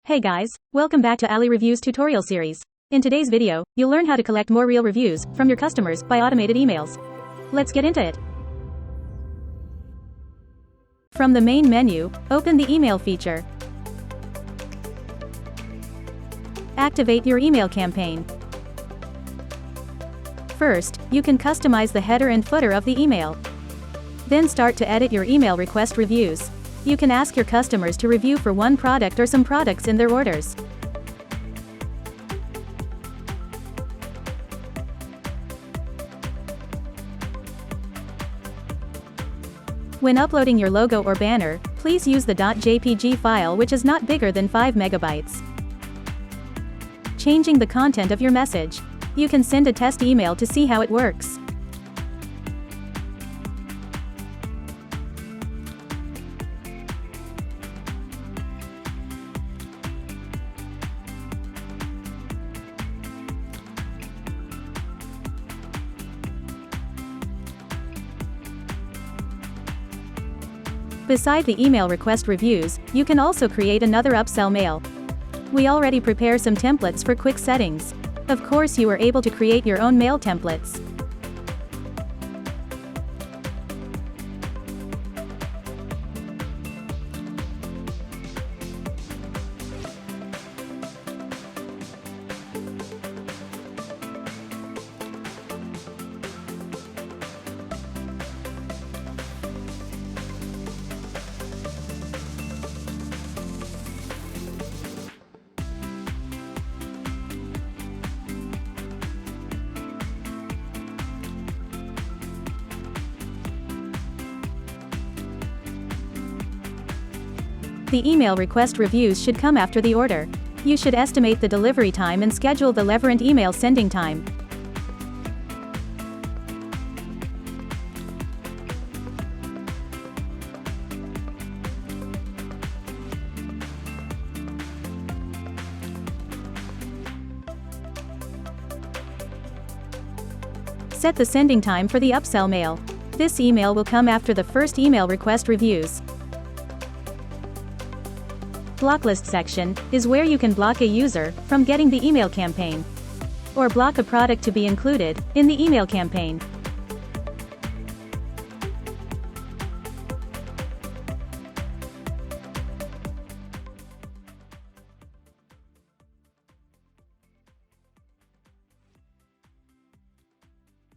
Hey guys, welcome back to Ali Reviews tutorial series. In today's video, you'll learn how to collect more real reviews from your customers by automated emails. Let's get into it. From the main menu, open the email feature. Activate your email campaign. First, you can customize the header and footer of the email. Then start to edit your email request reviews. You can ask your customers to review for one product or some products in their orders. When uploading your logo or banner, please use the .jpg file which is not bigger than 5 megabytes. Changing the content of your message. You can send a test email to see how it works. Beside the email request reviews, you can also create another upsell mail. We already prepare some templates for quick settings. Of course, you are able to create your own mail templates. The email request reviews should come after the order. You should estimate the delivery time and schedule the relevant email sending time. Set the sending time for the upsell mail. This email will come after the first email request reviews. Blocklist section is where you can block a user from getting the email campaign, or block a product to be included in the email campaign.